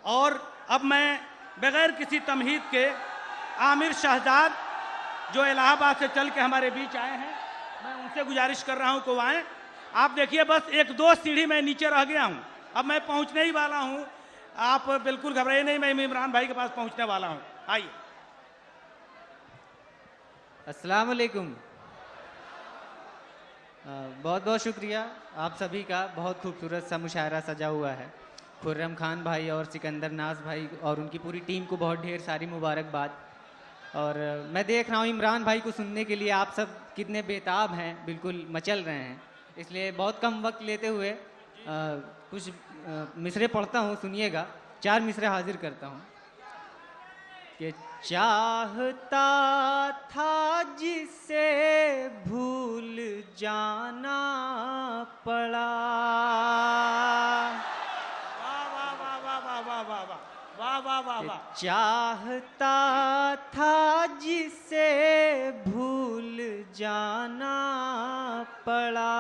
और अब मैं बगैर किसी तमहीद के आमिर शहजाद जो इलाहाबाद से चल के हमारे बीच आए हैं, मैं उनसे गुजारिश कर रहा हूं कि वो आएँ। आप देखिए बस एक दो सीढ़ी मैं नीचे रह गया हूं, अब मैं पहुंचने ही वाला हूं। आप बिल्कुल घबराइए नहीं, मैं इमरान भाई के पास पहुंचने वाला हूं। आइए। अस्सलाम वालेकुम। बहुत बहुत शुक्रिया आप सभी का। बहुत खूबसूरत सा मुशायरा सजा हुआ है। खुर्रम खान भाई और सिकंदर नाज भाई और उनकी पूरी टीम को बहुत ढेर सारी मुबारकबाद। और मैं देख रहा हूँ इमरान भाई को सुनने के लिए आप सब कितने बेताब हैं, बिल्कुल मचल रहे हैं। इसलिए बहुत कम वक्त लेते हुए कुछ मिसरे पढ़ता हूँ, सुनिएगा। 4 मिसरे हाजिर करता हूँ कि चाहता था जिसे भूल जाना पड़ा। वाह वाह वाह वाह वाह वाह वाह वाह वाह वाह वाह। चाहता था जिसे भूल जाना पड़ा।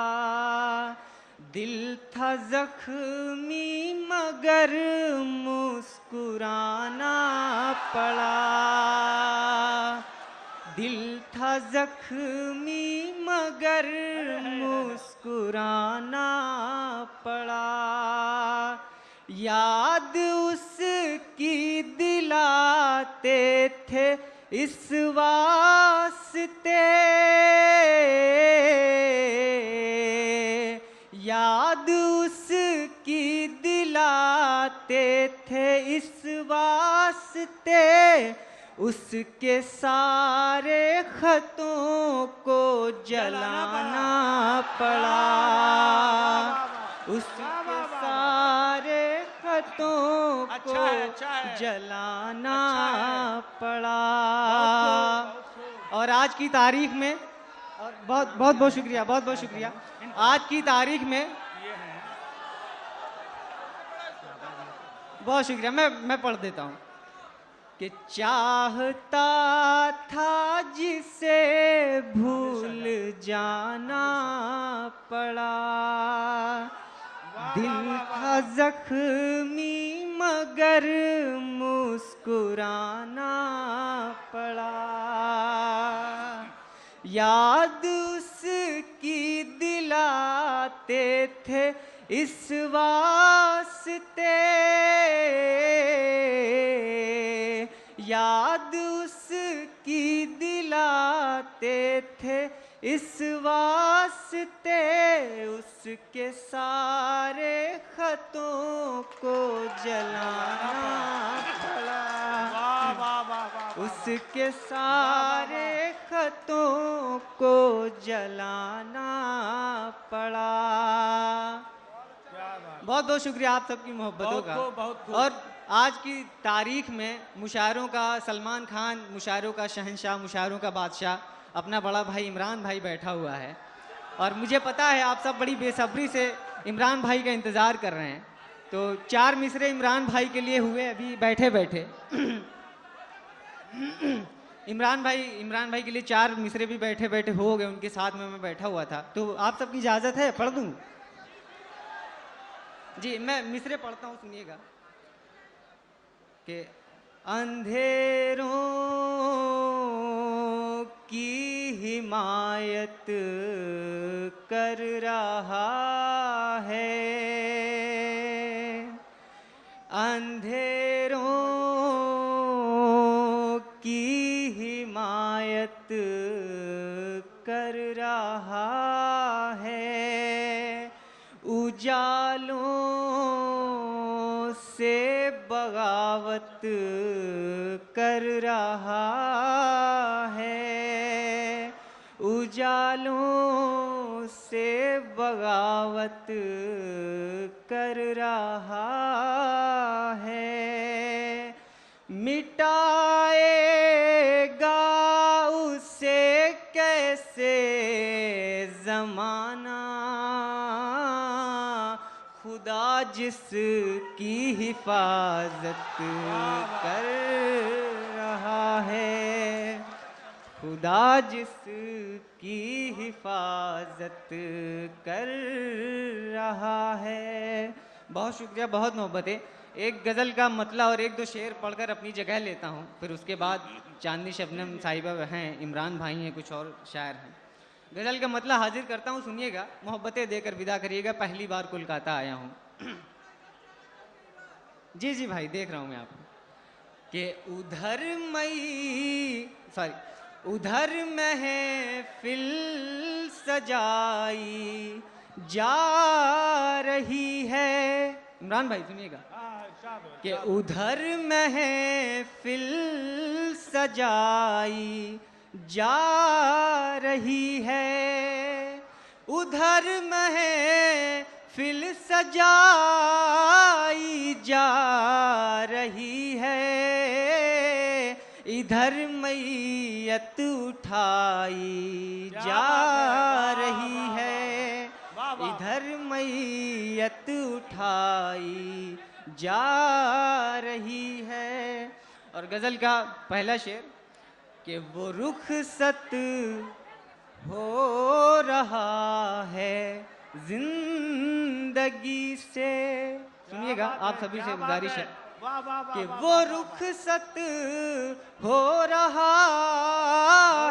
दिल था जख्मी मगर मुस्कुराना पड़ा। दिल था जख्मी मगर मुस्कुराना पड़ा। याद उसकी दिलाते थे इस वास्ते। याद उसकी दिलाते थे इस वास्ते। उसके सारे खतों को जलाना पड़ा। उसके सारे खतों को जलाना पड़ा। और आज की तारीख में, और बहुत बहुत बहुत शुक्रिया, बहुत बहुत शुक्रिया। आज की तारीख में बहुत शुक्रिया। मैं पढ़ देता हूँ कि चाहता था जिसे भूल जाना पड़ा। दिल था जख्मी मगर मुस्कुराना पड़ा। याद उसकी दिलाते थे इस वास्ते। याद उसकी दिलाते थे इस वास्ते। उसके सारे खतों को जलाना पड़ा। उसके सारे खतों को जलाना पड़ा। बहुत बहुत शुक्रिया आप सबकी मोहब्बतों का। और आज की तारीख में मुशायरों का सलमान खान, मुशायरों का शहंशाह, मुशायरों का बादशाह अपना बड़ा भाई इमरान भाई बैठा हुआ है। और मुझे पता है आप सब बड़ी बेसब्री से इमरान भाई का इंतज़ार कर रहे हैं। तो 4 मिसरे इमरान भाई के लिए हुए अभी बैठे बैठे। इमरान भाई के लिए 4 मिसरे भी बैठे बैठे हो गए, उनके साथ में मैं बैठा हुआ था। तो आप सबकी इजाज़त है, पढ़ दूँ? जी मैं मिसरे पढ़ता हूँ, सुनिएगा कि अंधेरों की हिमायत कर रहा है। अंधेरों की हिमायत कर रहा है। उजालों से बगावत कर रहा है। उजालों से बगावत कर रहा है। मिटाएगा उसे कैसे ज़माना। खुदा जिसकी हिफाजत कर रहा है। खुदा जिसकी हिफाजत कर रहा है। बहुत शुक्रिया, बहुत मोहब्बत है। एक गज़ल का मतला और एक दो शेर पढ़कर अपनी जगह लेता हूँ, फिर उसके बाद चांदनी शबनम साहिबा हैं, इमरान भाई हैं, कुछ और शायर हैं। गज़ल का मतला हाजिर करता हूँ, सुनिएगा, मोहब्बतें देकर विदा करिएगा। पहली बार कोलकाता आया हूँ। जी जी भाई, देख रहा हूँ मैं आपको। कि उधर महफिल सजाई जा रही है। इमरान भाई सुनिएगा। कि उधर महफिल सजाई जा रही है, उधर महफिल सजाई जा रही है, इधर मैयत उठाई जा रही है, इधर मैयत उठाई जा रही है। और गज़ल का पहला शेर कि वो रुखसत हो रहा है जिंदगी से। सुनिएगा, आप सभी से गुजारिश है कि वो रुखसत हो रहा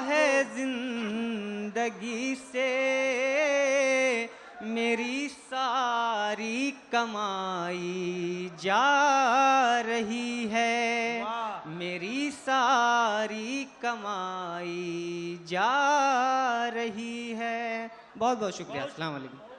है जिंदगी से, मेरी सारी कमाई जा रही है, मेरी सारी कमाई जा रही है। बहुत बहुत शुक्रिया। अस्सलाम वालेकुम।